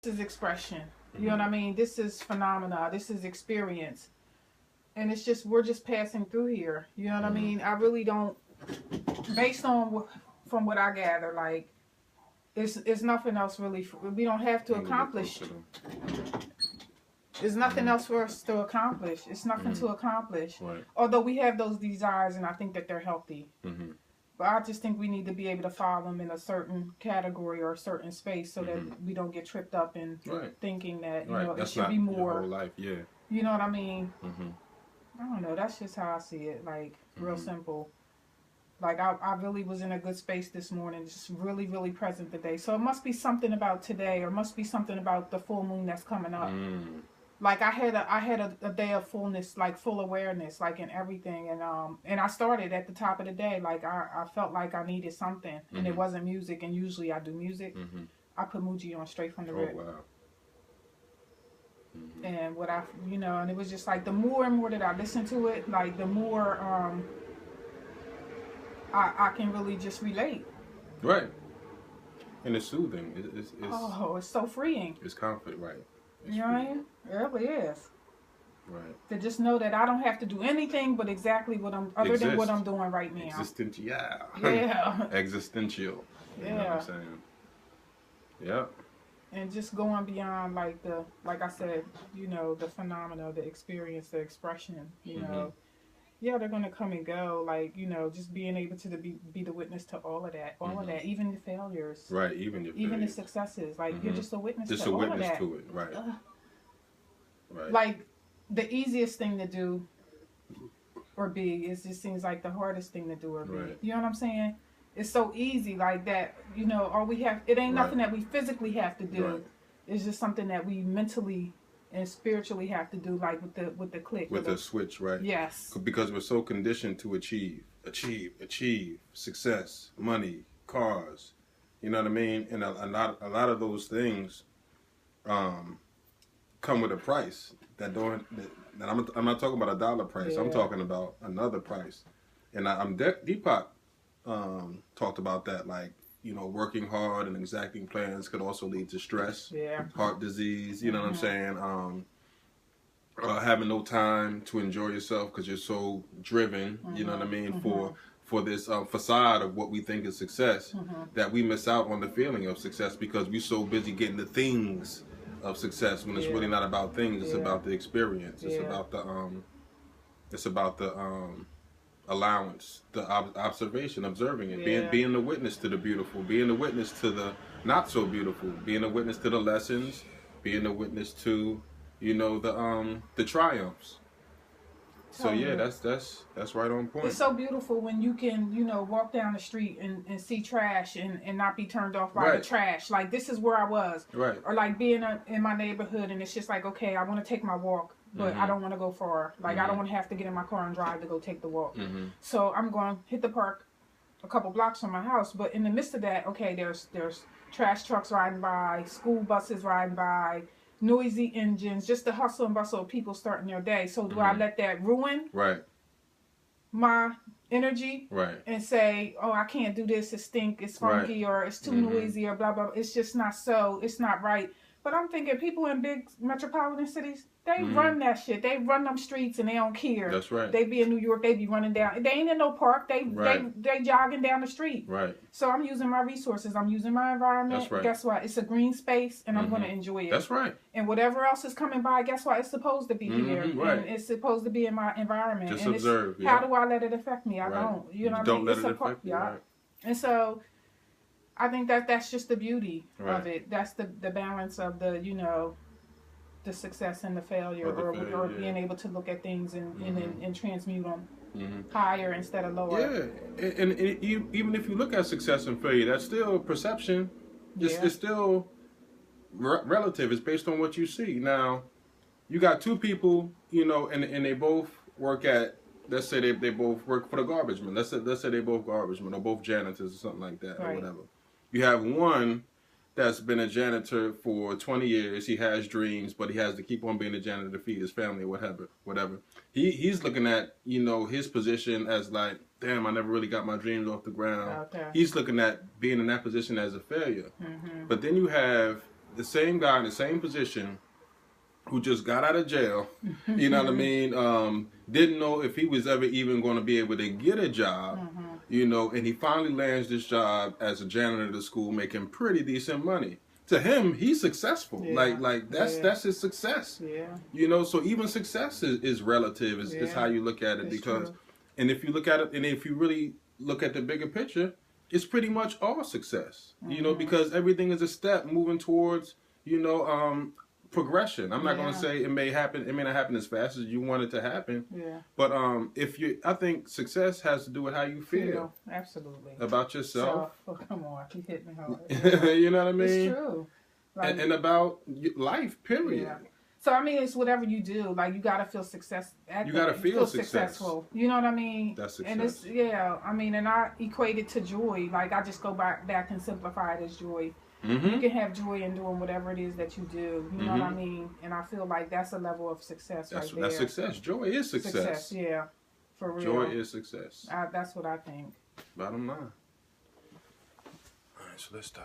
is expression. You know what I mean? This is phenomena. This is experience. And it's just, we're just passing through here. You know what I mean? I really don't, based on, from what I gather, like, it's nothing else really, we don't have to accomplish. There's nothing else for us to accomplish. It's nothing to accomplish. Right. Although we have those desires, and I think that they're healthy. Mm-hmm. But I just think we need to be able to follow them in a certain category or a certain space so that we don't get tripped up in thinking that, you know, That's it should not be more. your whole life, yeah. You know what I mean? Mm-hmm. I don't know. That's just how I see it. Like, real simple. Like, I really was in a good space this morning. Just really, really present today. So it must be something about today, or must be something about the full moon that's coming up. Like, I had a day of fullness, like full awareness, like in everything. And I started at the top of the day. Like, I felt like I needed something. And it wasn't music. And usually I do music. I put Muji on straight from the rip. Oh, wow. And what I, you know, and it was just like the more and more that I listen to it, like the more I can really just relate. Right. And it's soothing. It's so freeing. It's comfort, right. You know what I mean? It really is. Right. To just know that I don't have to do anything but exactly what other than what I'm doing right now. Existential. Yeah. Existential. You know what I'm saying? Yeah. And just going beyond, like I said, you know, the phenomena, the experience, the expression, you know. Yeah, they're going to come and go. Like, you know, just being able to be the witness to all of that. All of that. Even the failures. Right, even your failures. Even the successes. Like, you're just a witness just to all of that. Just a witness to it, right. Right. Like, the easiest thing to do or be, it just seems like the hardest thing to do or be. Right. You know what I'm saying? It's so easy like that. You know, all we have, it ain't nothing that we physically have to do. Right. It's just something that we mentally and spiritually have to do, like with the click. With the switch, right? Yes. Because we're so conditioned to achieve success, money, cars. You know what I mean? And a lot of those things come with a price that I'm not talking about a dollar price. Yeah. I'm talking about another price. And Deepak talked about that, like, you know, working hard and exacting plans could also lead to stress, heart disease, you know what I'm saying? Having no time to enjoy yourself because you're so driven, you know what I mean, for this facade of what we think is success, that we miss out on the feeling of success because we're so busy getting the things of success when it's really not about things. It's about the experience. It's about the allowance, the observation, observing it, being the witness to the beautiful, being the witness to the not so beautiful, being a witness to the lessons, being a witness to, you know, the triumphs. So yeah, that's right on point. It's so beautiful when you can, you know, walk down the street and see trash and not be turned off by the trash. Like, this is where I was. Right. Or like being in my neighborhood and it's just like, okay, I want to take my walk, but I don't want to go far. Like, I don't want to have to get in my car and drive to go take the walk. So I'm going to hit the park a couple blocks from my house. But in the midst of that, okay, there's trash trucks riding by, school buses riding by, noisy engines, just the hustle and bustle of people starting their day. So do I let that ruin my energy and say, oh, I can't do this, it stink, it's funky, or it's too noisy, or blah, blah, blah. It's just not so, it's not right. But I'm thinking people in big metropolitan cities, they run that shit. They run them streets and they don't care. That's right. They be in New York, they be running down. They ain't in no park. They jogging down the street. Right. So I'm using my resources. I'm using my environment. That's right. Guess what? It's a green space and I'm going to enjoy it. That's right. And whatever else is coming by, guess what? It's supposed to be here. Right. And it's supposed to be in my environment. Just and observe. How do I let it affect me? I don't. You know what I mean? Don't let it affect you. Right. And so I think that's just the beauty of it. That's the balance of the, you know, the success and the failure, or being able to look at things and transmute them higher instead of lower. Yeah, and even if you look at success and failure, that's still perception. It's still relative. It's based on what you see. Now, you got two people, you know, and they both work at, let's say they both work for the garbage man. Let's say they both garbage men or both janitors or something like that, or whatever. You have one that's been a janitor for 20 years. He has dreams, but he has to keep on being a janitor to feed his family or whatever. He's looking at, you know, his position as like, damn, I never really got my dreams off the ground. Okay. He's looking at being in that position as a failure. But then you have the same guy in the same position who just got out of jail, you know what I mean, didn't know if he was ever even going to be able to get a job, you know, and he finally lands this job as a janitor at the school making pretty decent money. To him, he's successful. Yeah. Like that's his success. Yeah. You know, so even success is relative, is how you look at it. It's because true. And if you look at it, and if you really look at the bigger picture, it's pretty much all success. You know, because everything is a step moving towards, you know, progression. I'm not going to say it may not happen as fast as you want it to happen. Yeah. But I think success has to do with how you feel. Absolutely. About yourself. So, come on, you hit me hard. You know what I mean? It's true. Like, and about life, period. Yeah. So I mean, it's whatever you do. Like you got to feel You got to feel successful. You know what I mean? That's success. And it's I mean, and I equate it to joy. Like I just go back and simplify it as joy. You can have joy in doing whatever it is that you do. You know what I mean? And I feel like that's a level of success right there. That's success. Joy is success. Yeah. For real. Joy is success. That's what I think. Bottom line. All right, so let's stop.